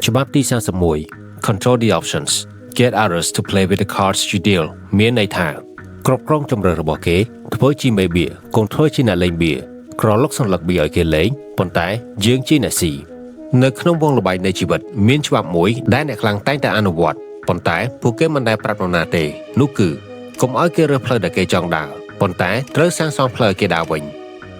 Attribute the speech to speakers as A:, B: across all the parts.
A: ច្បាប់ទី31 Control the options get others to play with the cards you deal មានន័យថាគ្រប់គ្រងជម្រើសរបស់គេធ្វើជាមេបៀកុំធ្វើជាអ្នកលេងបៀក្រឡុកសន្លឹកបៀឲ្យគេលេងប៉ុន្តែយើងជាអ្នកស៊ីនៅក្នុងវងល្បែងនៃជីវិតមានច្បាប់មួយដែលអ្នកខ្លាំងតែងតែអនុវត្តប៉ុន្តែពួកគេមិនដែលប្រាប់នរណាទេនោះគឺកុំឲ្យគេរើសផ្លូវដែលគេចង់ដើរប៉ុន្តែត្រូវសាងសង់ផ្លូវគេដើរវិ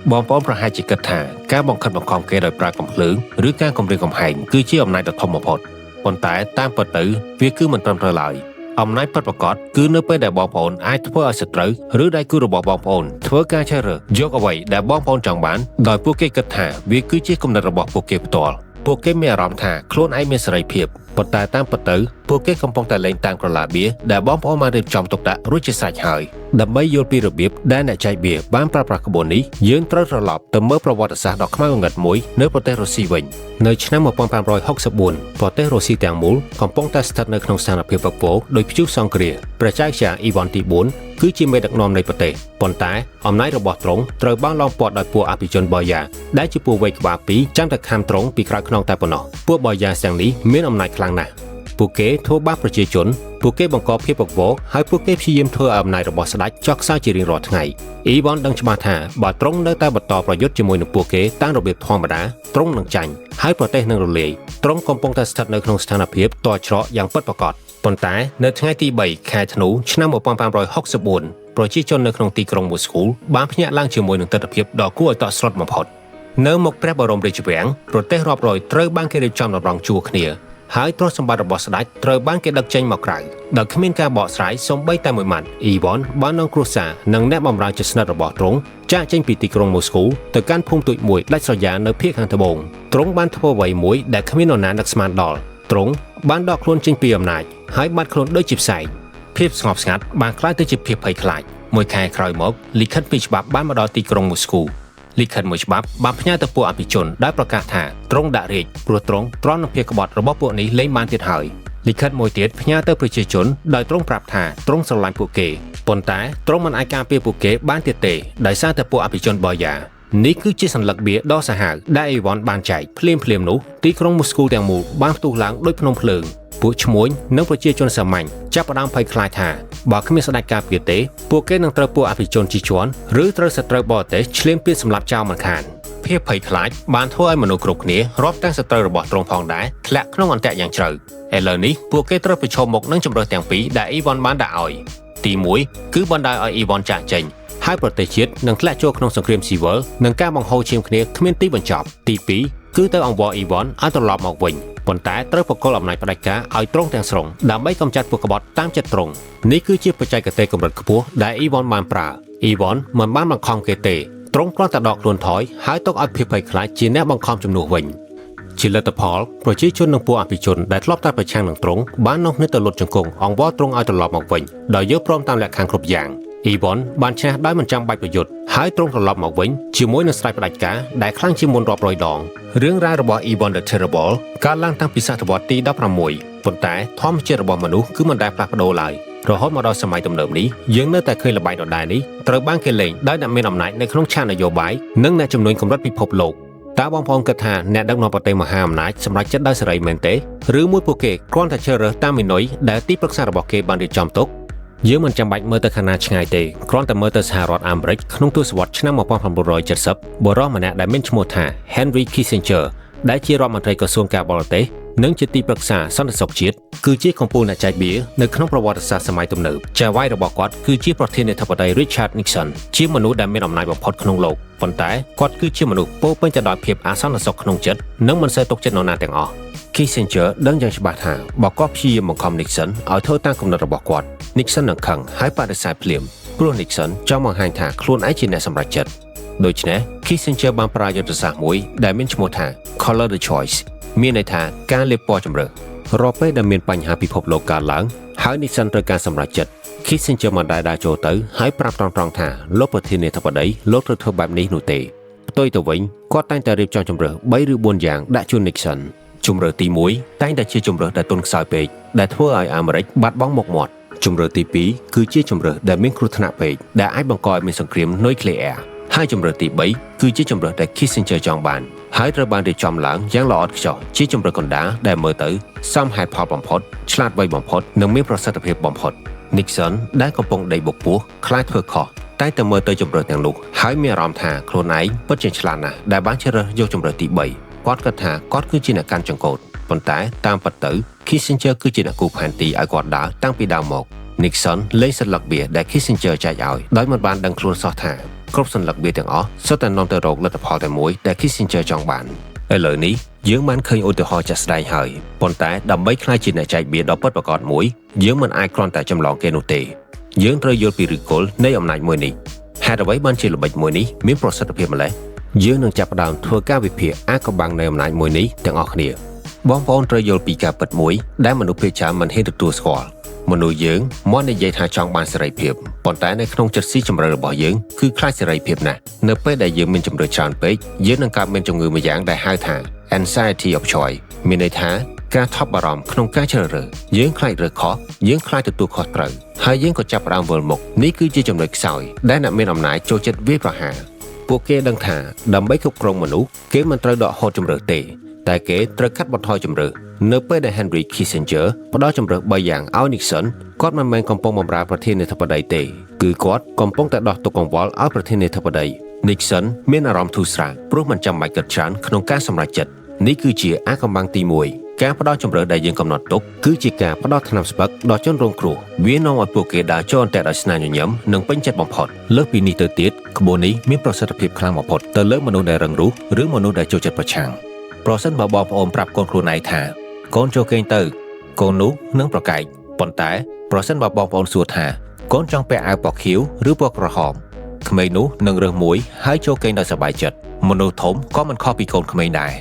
A: ញបងប្អូនប្រហែលជាគិតថាការបង្ខិតបង្ខំគេដោយប្រើកំភ្លើងឬការគំរាមកំហែងគឺជាអំណាចដ៏ធំបំផុតប៉ុន្តែតាមពិតទៅវាគឺមិនត្រឹមត្រូវឡើយអំណាចពិតប្រាកដគឺនៅពេលដែលបងប្អូនអាចធ្វើឲ្យសត្រូវឬដៃគូរបស់បងប្អូនធ្វើការជ្រើសរើសយកអ្វីដែលបងប្អូនចង់បានដោយពួកគេគិតថាវាគឺជាគំនិតរបស់ពួកគេផ្ទាល់ពួកគេមានអារម្មណ៍ថាខ្លួនឯងមានសេរីភាពប៉ុន្តែតាមពិតទៅពួកគេកំពុងតែលេងតាមក្រឡាបៀដែលបងប្អូនបានរៀបចំទុកដាក់រួចជាស្រេចហើយដើម្បីយល់ពីរបៀបដែលអ្នកចែកបៀបានប្រើប្រាស់ក្បួននេះយើងត្រូវត្រឡប់ទៅមើលប្រវត្តិសាស្ត្រដ៏ខ្មៅងងឹតមួយនៅប្រទេសរុស្ស៊ីវិញនៅឆ្នាំ1564ប្រទេសរុស្ស៊ីទាំងមូលកំពុងតែស្ថិតនៅក្នុងស្ថានភាពវឹកវរដោយព្យុះសង្គ្រាមព្រះចៅខ្យាអ៊ីវ៉ាន់ទី4គឺជាមេដឹកនាំនៃប្រទេសប៉ុន្តែអំណាចរបស់ទ្រង់ត្រូវបានឡោមព័ទ្ធដោយពួកអភិជនបូយ៉ាដែលជាពួកវ័យក្បាលពីរចាំតែខាំទ្រង់ពីក្រោយខ្នងតែប៉ុណ្ណោះពួកបូយ៉ាទាំងនេះមានអំណាចខ្លាំងណាស់ពួកគេធ្វើបាបប្រជាជនពួកគេបង្កភាពវឹកវរហើយពួកគេព្យាយាមធ្វើឲ្យអំណាចរបស់ស្ដេចចុះខ្សោយជារៀងរាល់ថ្ងៃអ៊ីវ៉ាន់ដឹងច្បាស់ថាបើទ្រង់នៅតែបន្តប្រយុទ្ធជាមួយនឹងពួកគេតាមរបៀបធម្មតាទ្រង់នឹងចាញ់ហើយប្រទេសនឹងរលាយទ្រង់កំពុងតែស្ថិតនៅក្នុងស្ថានភាពតច្រកយ៉ាងពិតប្រាកដប៉ុន្តែនៅថ្ងៃទី3ខែធ្នូឆ្នាំ1564ប្រជាជននៅក្នុងទីក្រុងមូស្គូបានភ្ញាក់ឡើងជាមួយនឹងទស្សនវិជ្ជាដ៏គួរឲ្យតក់ស្លុតបំផុតនៅមុខព្រះបរមរាជវាំងប្រទេសរាប់រយត្រូវបានគេរៀបចំតម្រង់ជួរគ្នាហើយទ្រព្យសម្បត្តិរបស់ស្ដេចត្រូវបានគេដឹកចេញមកក្រៅដោយគ្មានការបកស្រាយសូម្បីតែមួយម៉ាត់អ៊ីវ៉ាន់បាននឹងគ្រួសារនិងអ្នកបម្រើជិតស្និទ្ធរបស់ទ្រង់ចាកចេញពីទីក្រុងមូស្គូទៅកាន់ភូមិទូចមួយដាច់ស្រយាលនៅភាគខាងត្បូងទ្រង់បានធ្វើអ្វីមួយដែលគ្មាននរណានឹកស្មានដល់ទ្រង់បានដកខ្លួនចេញពីអំណាចហើយបាត់ខ្លួនដូចជាផ្សែងភាពស្ងប់ស្ងាត់បានក្លាយទៅជាភាពភ័យខ្លាចមួយខែក្រោយមកលិខិតពីច្បាប់បានមកដល់ទីក្រុងមូស្គូលិខិតមួយច្បាប់បានផ្ញើទៅពួកអភិជនដែលប្រកាសថាទ្រង់ដាក់រាជព្រោះទ្រង់ទ្រាំនឹងភាពក្បត់របស់ពួកនេះលែងបានទៀតហើយលិខិតមួយទៀតផ្ញើទៅប្រជាជនដោយទ្រង់ប្រាប់ថាទ្រង់ស្រឡាញ់ពួកគេប៉ុន្តែទ្រង់មិនអាចការពារពួកគេបានទៀតទេដោយសារតែពួកអភិជនបូយ៉ានេះគឺជាសញ្ញាបៀដ៏សាហាវដែលអ៊ីវ៉ាន់បានចែកភ្លាមនោះទីក្រុងមូស្គូទាំងមូលបានផ្ទុះឡើងដោយភ្នំភ្លើងពួកឈ្មួញនិងប្រជាជនសាមញ្ញចាប់ផ្ដើមភ័យខ្លាចថាបើគ្មានស្ដេចការពារទេពួកគេនឹងត្រូវពួកអភិជនជិះជាន់ឬត្រូវសត្រូវបរទេសឈ្លានពានសម្លាប់ចោលមិនខានភាពភ័យខ្លាចបានធ្វើឲ្យមនុស្សគ្រប់គ្នារាប់ទាំងសត្រូវរបស់ទ្រង់ផងដែរធ្លាក់ក្នុងអន្ទាក់យ៉ាងជ្រៅឥឡូវនេះពួកគេត្រូវប្រឈមមុខនឹងជម្រើសទាំងពីរដែលអ៊ីវ៉ាន់បានដាក់ឲ្យទី1គឺបណ្ដាលឲ្យអ៊ីវ៉ាន់ចាកចេញហើយប្រទេសជាតិនឹងធ្លាក់ចូលក្នុងសង្គ្រាមស៊ីវិលនិងការបង្ហូរឈាមគ្នាគ្មានទីបញ្ចប់ទី2គឺទៅអង្វរអ៊ីវ៉ាន់ឲ្យត្រឡប់មកវិញប៉ុន្តែត្រូវបកគលអំណាចផ្ដាច់ការឲ្យទ្រង់ទាំងស្រុងដើម្បីកម្ចាត់ពួកក្បត់តាមចិត្តទ្រង់នេះគឺជាបច្ចេកទេសកម្រិតខ្ពស់ដែលអ៊ីវ៉ាន់បានប្រើអ៊ីវ៉ាន់មិនបានបង្ខំគេទេទ្រង់គ្រាន់តែដកខ្លួនថយហើយទុកឲ្យភាពភ័យខ្លាចជាអ្នកបង្ខំជំនួសវិញជាលទ្ធផលប្រជាជននិងពួកអភិជនដែលធ្លាប់តែប្រឆាំងនឹងទ្រង់បាននាំគ្នាទៅលុតជង្គង់អង្វរទ្រង់ឲ្យត្រឡប់មកវិញដោយយកព្រមតាមលក្ខខណ្ឌគ្រប់យ៉ាងអ៊ីវ៉ាន់បានឈ្នះដោយមិនចាំបាច់ប្រយុទ្ធហើយទ្រង់ត្រឡប់មកវិញជាមួយនឹងស្រេចផ្ដាច់ការដែលខ្លាំងជាងមុនរាប់រយដងរឿងរ៉ាវរបស់ Ivan the Terrible កើតឡើងតាំងពីសតវត្សទី16ប៉ុន្តែធម្មជាតិរបស់មនុស្សគឺមិនដែលផ្លាស់ប្ដូរឡើយរហូតមកដល់សម័យទំនើបនេះយើងនៅតែឃើញល្បែងដដែលនេះត្រូវបានគេលេងដោយអ្នកមានអំណាចនៅក្នុងឆាកនយោបាយនិងអ្នកជំនួញកម្រិតពិភពលោកតើបងប្អូនគិតថាអ្នកដឹកនាំប្រទេសមហាអំណាចសម្រេចចិត្តដោយសេរីមែនទេឬមួយពួកគេគ្រាន់តែជ្រើសរើសតាមមីនុយដែលទីប្រឹក្សារបស់គេបានរៀបចំទុកយើងមិនចាំបាច់មើលទៅខាងណាឆ្ងាយទេគ្រាន់តែមើលទៅសហរដ្ឋអាមេរិកក្នុងទសវត្សរ៍ឆ្នាំ1970បុរសម្នាក់ដែលមានឈ្មោះថា Henry Kissinger ដែលជារដ្ឋមន្ត្រីក្រសួងការបរទេសនិងជាទីប្រឹក្សាសន្តិសុខជាតិគឺជាកំពូលអ្នកចែកបៀនៅក្នុងប្រវត្តិសាស្ត្រសម័យទំនើបចៅហ្វាយរបស់គាត់គឺជាប្រធានាធិបតី Richard Nixon ជាមនុស្សដែលមានអំណាចបំផុតក្នុងលោកប៉ុន្តែគាត់គឺជាមនុស្សពោពេញទៅដោយភាពអសន្តិសុខក្នុងចិត្តនិងមិនសូវទុកចិត្តនរណាទាំងអស់ Kissinger ដឹងយ៉ាងច្បាស់ថាបើគាត់ព្យាយាមបង្ខំ Nixon ឲ្យធ្វើតាមគំនិតរបស់គាត់ Nixon នឹងខឹងហើយបដិសេធភ្លាមព្រោះ Nixon ចង់បង្ហាញថាខ្លួនឯងជាអ្នកសម្រេចចិត្តដូច្នេះ Kissinger បានប្រើយុទ្ធសាស្ត្រមួយដែលមានឈ្មោះថា Color the Choice មានន័យថាការលាបពណ៌ជម្រើសរាល់ពេលដែលមានបញ្ហាពិភពលោកកើតឡើងហើយ Nixon ត្រូវការសម្រេចចិត្ត Kissinger មិនដែលដើរចូលទៅហើយប្រាប់ត្រង់ៗថាលោកប្រធានាធិបតីលោកត្រូវធ្វើបែបនេះនោះទេផ្ទុយទៅវិញគាត់តែងតែរៀបចំជម្រើស3ឬ4យ៉ាងដាក់ជូន Nixon ជម្រើសទី1តែងតែជាជម្រើសដែលទន់ខ្សោយពេកដែលធ្វើឲ្យអាមេរិកបាត់បង់មុខមាត់ជម្រើសទី2គឺជាជម្រើសដែលមានគ្រោះថ្នាក់ពេកដែលអាចបង្កឲ្យមានសង្គ្រាមនុយក្លេអ៊ែរហើយជម្រើសទី3គឺជាជម្រើសដែល Kissinger ចង់បាន ហើយត្រូវបានរៀបចំឡើងយ៉ាងល្អឥតខ្ចោះជាជម្រើសកណ្ដាលដែលមើលទៅសមហេតុផលបំផុតឆ្លាតវៃបំផុតនិងមានប្រសិទ្ធភាពបំផុត Nixon ដែលកំពុងដេកបុកពោះខ្លាចធ្វើខុសតែទៅមើលទៅជម្រើសទាំងនោះហើយមានអារម្មណ៍ថាខ្លួនឯងពិតជាឆ្លាតណាស់ដែលបានជ្រើសរើសយកជម្រើសទី3គាត់គិតថាគាត់គឺជាអ្នកកាន់ចង្កូតប៉ុន្តែតាមពិតទៅ Kissinger គឺជាអ្នកគូផែនទីឲ្យគាត់ដើរតាំងពីដើមមក Nixon លេងសន្លឹកបៀដែល Kissinger ចែកឲ្យដោយមិនបានដឹងខ្លួនសោះថាគ្រប់សន្លឹកបៀទាំងអស់សុទ្ធតែនាំទៅរកលទ្ធផលតែមួយដែល Kissinger ចង់បានឥឡូវនេះយើងបានឃើញឧទាហរណ៍ជាក់ស្ដែងហើយប៉ុន្តែដើម្បីក្លាយជាអ្នកចែកបៀដ៏ពិតប្រាកដមួយយើងមិនអាចគ្រាន់តែចម្លងគេនោះទេយើងត្រូវយល់ពីឫសគល់នៃអំណាចមួយនេះហេតុអ្វីបានជាល្បិចមួយនេះមានប្រសិទ្ធភាពម្ល៉េះយើងនឹងចាប់ផ្ដើមធ្វើការវិភាគអាថ៌កំបាំងនៃអំណាចមួយនេះទាំងអស់គ្នាបងប្អូនត្រូវយល់ពីការពិតមួយដែលមនុស្សភាគច្រើនមិនហ៊ានទទួលស្គាល់មនុស្សយើងមកនិយាយថាចង់បានសេរីភាពប៉ុន្តែនៅក្នុងចិត្តស៊ីជម្រៅរបស់យើងគឺខ្លាចសេរីភាពណាស់នៅពេលដែលយើងមានជម្រើសច្រើនពេកយើងនឹងកើតមានជំងឺមួយយ៉ាងដែលហៅថា anxiety of choice មានន័យថាការថប់បារម្ភក្នុងការជ្រើសរើសយើងខ្លាចរើសខុសយើងខ្លាចទទួលខុសត្រូវហើយយើងក៏ចាប់ផ្ដើមវិលមុខនេះគឺជាចំណុចខ្សោយដែលអ្នកមានអំណាចចូលចិត្តវាយប្រហារពួកគេដឹងថាដើម្បីគ្រប់គ្រងមនុស្សគេមិនត្រូវដកហូតជម្រើសទេតែគេត្រូវកាត់បន្ថយជម្រើសនៅពេលដែល Henry Kissinger ផ្ដល់ជម្រើស3យ៉ាងឲ្យ Nixon គាត់មិនមែនកំពុងបម្រើប្រធានាធិបតីទេគឺគាត់កំពុងតែដោះទុកកង្វល់ឲ្យប្រធានាធិបតី Nixon មានអារម្មណ៍ធូរស្រាលព្រោះមិនចាំបាច់គិតច្រើនក្នុងការសម្រេចចិត្តនេះគឺជាអាថ៌កំបាំងទី1ការផ្ដល់ជម្រើសដែលយើងកំណត់ទុកគឺជាការផ្ដល់ថ្នាំស្ពឹកដល់ជនរងគ្រោះវានាំឲ្យពួកគេដើរចូលអន្ទាក់ដោយស្នាមញញឹមនិងពេញចិត្តបំផុតលើសពីនេះទៅទៀតក្បួននេះមានប្រសិទ្ធភាពខ្លាំងបំផុតទៅលើមនុស្សដែលរឹងរូសឬមនុស្សដែលចូលចិត្តប្រឆាំងប្រសិនបើបងប្អូនប្រាប់កូនខ្លួនឯងថាកូនចូលគេងទៅកូននោះនឹងប្រកែកប៉ុន្តែប្រសិនបើបងប្អូនសួរថាកូនចង់ពាក់អាវពណ៌ខៀវឬពណ៌ក្រហមក្មេងនោះនឹងរើសមួយហើយចូលគេងដោយសប្បាយចិត្តមនុស្សធំក៏មិនខុសពីកូនក្មេងដែរ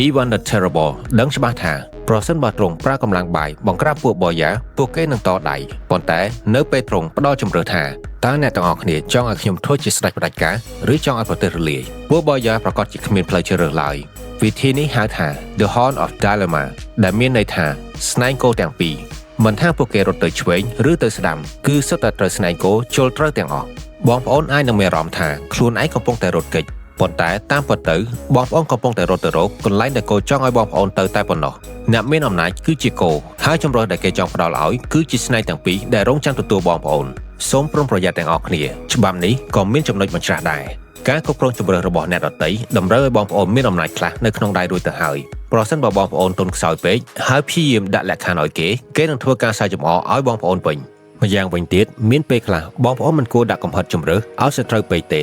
A: Ivan the Terrible ដឹងច្បាស់ថាប្រសិនបើទ្រង់ប្រើកម្លាំងបាយបង្ក្រាបពួកបយ៉ាពួកគេនឹងតដៃប៉ុន្តែនៅពេលទ្រង់ផ្ដល់ជម្រើសថាតើអ្នកទាំងអស់គ្នាចង់ឲ្យខ្ញុំធ្វើជាស្ដេចផ្ដាច់ការឬចង់ឲ្យប្រទេសរលាយពួកបយ៉ាប្រកាសជាគ្មានផ្លូវជ្រើសរើសឡើយវិធីនេះហៅថា The Horn of Dilemma ដែលមានន័យថាស្នែងគោទាំងពីរមិនថាពួកគេរត់ទៅឆ្វេងឬទៅស្ដាំគឺសុទ្ធតែត្រូវស្នែងគោជល់ត្រូវទាំងអស់បងប្អូនអាចនឹងមានអារម្មណ៍ថាខ្លួនឯងកំពុងតែរត់គេចប៉ុន្តែតាមពិតទៅបងប្អូនកំពុងតែរត់ទៅរកកន្លែងដែលគោចង់ឲ្យបងប្អូនទៅតែប៉ុណ្ណោះអ្នកមានអំណាចគឺជាគោហើយជំរើសដែលគេចង់ផ្ដល់ឲ្យគឺជាស្នែងទាំងពីរដែលរងចាំទទួលបងប្អូនសូមប្រុងប្រយ័ត្នទាំងអស់គ្នាច្បាប់នេះក៏មានចំណុចបញ្ច្រាស់ដែរការគ្រប់គ្រងជំរើសរបស់អ្នកដទៃតម្រូវឲ្យបងប្អូនមានអំណាចខ្លះនៅក្នុងដៃរួចទៅហើយប្រសិនបើបងប្អូនទន់ខ្សោយពេកហើយព្យាយាមដាក់លក្ខខណ្ឌឲ្យគេនឹងធ្វើការសើចំអកឲ្យបងប្អូនវិញម្យ៉ាងវិញទៀតមានពេលខ្លះបងប្អូនមិនគួរដាក់កំហិតជំរើសឲ្យសត្រូវពេកទេ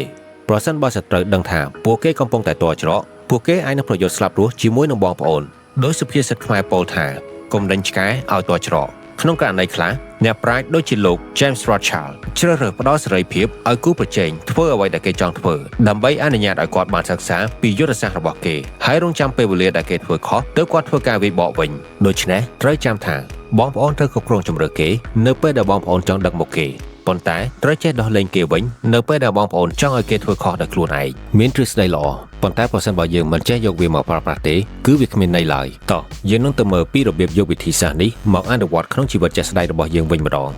A: ប្រសិនបើសត្រូវដឹងថាពួកគេកំពុងតែតច្រកពួកគេអាចនឹងប្រយុទ្ធស្លាប់រស់ជាមួយនឹងបងប្អូនដោយសុភាសិតខ្មែរពោលថាកុំដេញឆ្កែឲ្យតច្រកក្នុងករណីខ្លះអ្នកប្រាជ្ញដូចជាលោក James Rothschild ជ្រើសរើសផ្ដល់សេរីភាពឲ្យគូប្រជែងធ្វើអ្វីដែលគេចង់ធ្វើដើម្បីអនុញ្ញាតឲ្យគាត់បានសិក្សាពីយុទ្ធសាស្ត្ររបស់គេហើយរងចាំពេលវេលាដែលគេធ្វើខុសទើបគាត់ធ្វើការវាយបកវិញដូច្នេះត្រូវចាំថាបងប្អូនត្រូវគ្រប់គ្រងជំរើសគេនៅពេលដែលបងប្អូនចង់ដឹកមុខគេប៉ុន្តែត្រូវចេះដោះលែងគេវិញនៅពេលដែលបងប្អូនចង់ឲ្យគេធ្វើខុសដោយខ្លួនឯងមានទ្រឹស្ដីល្អប៉ុន្តែប្រសិនបើយើងមិនចេះយកវាមកប្រើប្រាស់ទេគឺវាគ្មានន័យឡើយតោះយើងនឹងទៅមើលពីរបៀបយកវិធីសាស្ត្រនេះមកអនុវត្តក្នុងជីវិតជាក់ស្ដែងរបស់យើងវិញម្ដង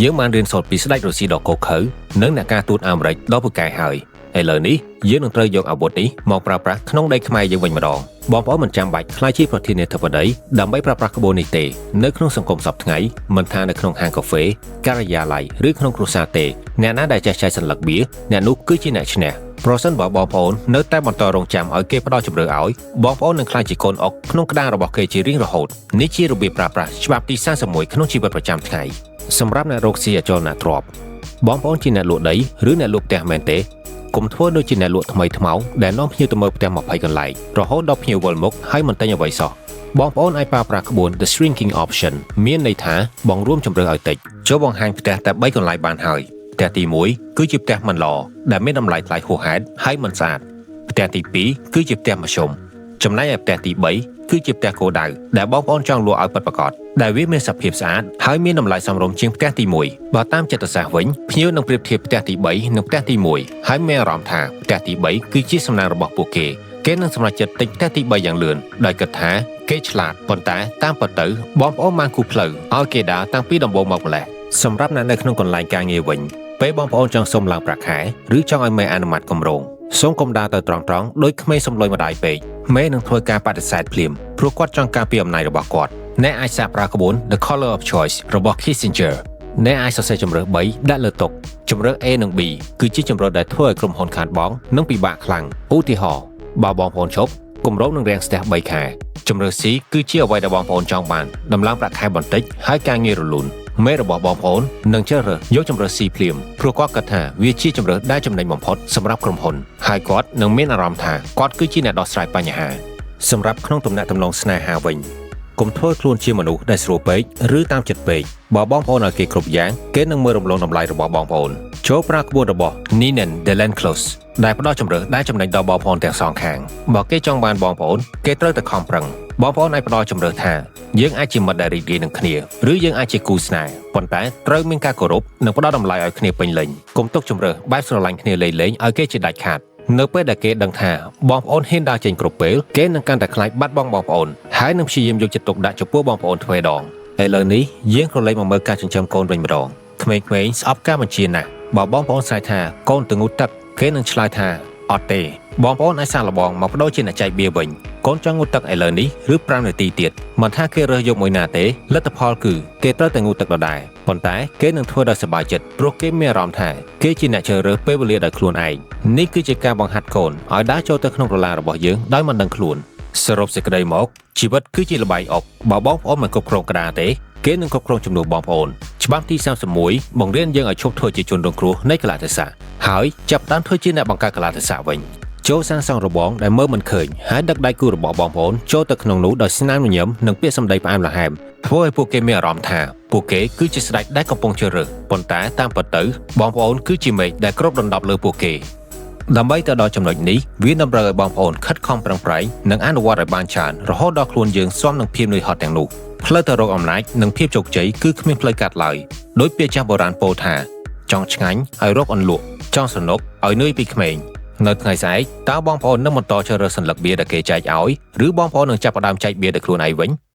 A: យើងបានរៀនសូត្រពីស្ដេចរុស្ស៊ីដ៏កូខើនិងអ្នកការទូតអាមេរិកដ៏ពូកែហើយឥឡូវនេះយើងនឹងត្រូវយកអាវុធនេះមកប្រើប្រាស់ក្នុងដីខ្មែរយើងវិញម្ដងបងប្អូនមិនចាំបាច់ខ្លាចជាប្រធានាធិបតីដើម្បីប្រើប្រាស់ក្បួននេះទេនៅក្នុងសង្គមសពថ្ងៃមិនថានៅក្នុងហាងកាហ្វេការិយាល័យឬក្នុងគ្រួសារទេអ្នកណាដែលចេះចែកសន្លឹកបៀអ្នកនោះគឺជាអ្នកឈ្នះប្រសិនបើបងប្អូននៅតែបន្តរងចាំឲ្យគេផ្ដល់ជម្រើសឲ្យបងប្អូននឹងខ្លាចជាកូនអុកក្នុងក្តាររបស់គេជារៀងរហូតនេះជារបៀបប្រើប្រាស់ច្បាប់ទី41ក្នុងជីវិតប្រចាំថ្ងៃសម្រាប់អ្នករកស៊ីអចលនទ្រព្យបងប្អូនជាអ្នកលក់ដីឬអ្នកលក់ផ្ទះមែនទេកុំធ្វើដូចជាអ្នកលក់ថ្មីថ្មោងដែលនាំភ្ញៀវទៅមើលផ្ទះ20កន្លែងរហូតដល់ភ្ញៀវវិលមុខហើយមិនទិញអ្វីសោះបងប្អូនអាចប្រើប្រាស់ក្បួន The Shrinking Option មានន័យថាបងរួមជម្រើសឲ្យតិចចូលបង្ហាញផ្ទះតែ3កន្លែងបានហើយផ្ទះទី1គឺជាផ្ទះមិនល្អដែលមានតម្លៃថ្លៃហួសហេតុហើយមិនស្អាតផ្ទះទី2គឺជាផ្ទះមធ្យមចំណែកឯផ្ទះទី3គឺជាផ្ទះគោលដៅដែលបងប្អូនចង់លក់ឲ្យពិតប្រាកដដែលវាមានសភាពស្អាតហើយមានតម្លៃសមរម្យជាងផ្ទះទី1បើតាមចិត្តសាស្ត្រវិញភ្ញៀវនឹងប្រៀបធៀបផ្ទះទី3និងផ្ទះទី1ហើយមានអារម្មណ៍ថាផ្ទះទី3គឺជាសំណាងរបស់ពួកគេនឹងសម្រេចចិត្តទិញផ្ទះទី3យ៉ាងលឿនដោយគិតថាគេឆ្លាតប៉ុន្តែតាមពិតទៅបងប្អូនបានគូផ្លូវឲ្យគេដើរតាំងពីដំបូងមកម្ល៉េះសម្រាប់អ្នកនៅក្នុងកន្លែងការងារវិញពេលបងប្អូនចង់សុំឡើងប្រាក់ខែឬចង់ឲ្យមេអនុម័តគម្រោង សូមកុំដើរទៅត្រង់ៗដោយក្មេងសំលុយម្ដាយពេកមេនឹងធ្វើការបដិសេធភ្លាមព្រោះគាត់ចង់ការពារអំណាចរបស់គាត់អ្នកអាចសាកប្រើក្បួន The Color of Choice របស់ Kissinger អ្នកអាចសរសេរជម្រើស3ដាក់លើតុជម្រើស A និង B គឺជាជម្រើសដែលធ្វើឲ្យក្រុមហ៊ុនខាតបង់និងពិបាកខ្លាំងឧទាហរណ៍បើបងប្អូនឈប់គម្រោងនឹងរាំងស្ទះ3ខែជម្រើស C គឺជាអ្វីដែលបងប្អូនចង់បានដំឡើងប្រាក់ខែបន្តិចហើយការងាររលូនមេរបស់បងប្អូននឹងជ្រើសរើសយកជម្រើស C ភ្លាមព្រោះគាត់គិតថាវាជាជម្រើសដែលចំណេញបំផុតសម្រាប់ក្រុមហ៊ុនហើយគាត់នឹងមានអារម្មណ៍ថាគាត់គឺជាអ្នកដោះស្រាយបញ្ហាសម្រាប់ក្នុងទំនាក់ទំនងស្នេហាវិញកុំធ្វើខ្លួនជាមនុស្សដែលស្រួលពេកឬតាមចិត្តពេកបើបងប្អូនឲ្យគេគ្រប់យ៉ាងគេនឹងមើលរំលងតម្លៃរបស់បងប្អូនចូលប្រើក្បួនរបស់ Ninen Delenclos ដែលផ្ដល់ជម្រើសដែលចំណេញដល់បងប្អូនទាំងសងខាងបើគេចង់បានបងប្អូនគេត្រូវតែខំប្រឹងបងប្អូនអាចផ្ដល់ជម្រើសថាយើងអាចជាមិត្តដែលរីករាយនឹងគ្នាឬយើងអាចជាគូស្នេហ៍ប៉ុន្តែត្រូវមានការគោរពនិងផ្ដល់តម្លៃឲ្យគ្នាពេញលេញកុំទុកជម្រើសបែបស្រឡាញ់គ្នាលេងៗឲ្យគេជាដាច់ខាតនៅពេលដែលគេដឹងថាបងប្អូនហ៊ានដើរចេញគ្រប់ពេលគេនឹងកាន់តែខ្លាចបាត់បង់បងប្អូនហើយនឹងព្យាយាមយកចិត្តទុកដាក់ចំពោះបងប្អូនទ្វេដងឥឡូវនេះយើងក៏លេចមកមើលការចិញ្ចឹមកូនវិញម្ដងក្មេងៗស្អប់ការបញ្ជាណាស់បើបងប្អូនស្រែកថាកូនទៅងូតទឹកគេនឹងឆ្លើយថាអត់ទេបងប្អូនអាចសាកល្បងមកបដូរជាអ្នកចែកបៀវិញកូនចង់ងូតទឹកឥឡូវនេះឬ5នាទីទៀតមិនថាគេរើសយកមួយណាទេលទ្ធផលគឺគេត្រូវតែងូតទឹកដដែលប៉ុន្តែគេនឹងធ្វើដោយសប្បាយចិត្តព្រោះគេមានអារម្មណ៍ថាគេជាអ្នកជ្រើសរើសពេលវេលាដោយខ្លួនឯងនេះគឺជាការបង្ហាត់កូនឲ្យដើរចូលទៅក្នុងក្រឡារបស់យើងដោយមិនដឹងខ្លួនសរុបសេចក្តីមកជីវិតគឺជាល្បែងអុកបើបងប្អូនមិនគ្រប់គ្រងក្តារទេគេនឹងគ្រប់គ្រងចំនួនបងប្អូនច្បាប់ទី31បង្រៀនយើងឲ្យឈប់ធ្វើជាជនរងគ្រោះនៃកលៈទេសៈហើយចាប់ផ្ដើមធ្វើជាអ្នកបង្កើតកលៈទេសៈវិញចូលសាងសង់របងដែលមើលមិនឃើញហើយដឹកដៃគូរបស់បងប្អូនចូលទៅក្នុងនោះដោយស្នាមញញឹមនិងពាក្យសម្ដីផ្អែមល្ហែមធ្វើឲ្យពួកគេមានអារម្មណ៍ថាពួកគេគឺជាស្ដេចដែលកំពុងជ្រើសរើសប៉ុន្តែតាមពិតទៅបងប្អូនគឺជាមេឃដែលគ្របដណ្ដប់លើពួកគេដើម្បីទៅដល់ចំណុចនេះវាតម្រូវឲ្យបងប្អូនខិតខំប្រឹងប្រែងនិងអនុវត្តឲ្យបានច្រើនរហូតដល់ខ្លួនយើងស៊ាំនឹងភាពនឿយហត់ទាំងនោះផ្លូវទៅរកអំណាចនិងភាពជោគជ័យគឺគ្មានផ្លូវកាត់ឡើយដោយពាក្យចាស់បុរាណពោលថាចង់ឆ្ងាញ់ឲ្យរកអន្លក់ចង់សនុកឲ្យនឿយពីក្មេងនៅថ្ងៃស្អែកតើបងប្អូននឹងបន្តជ្រើសរើសសัญลักษณ์បៀដែលគេចែកឲ្យឬបងប្អូននឹងចាប់ផ្ដើមចែកបៀដោយខ្លួនឯងវិញ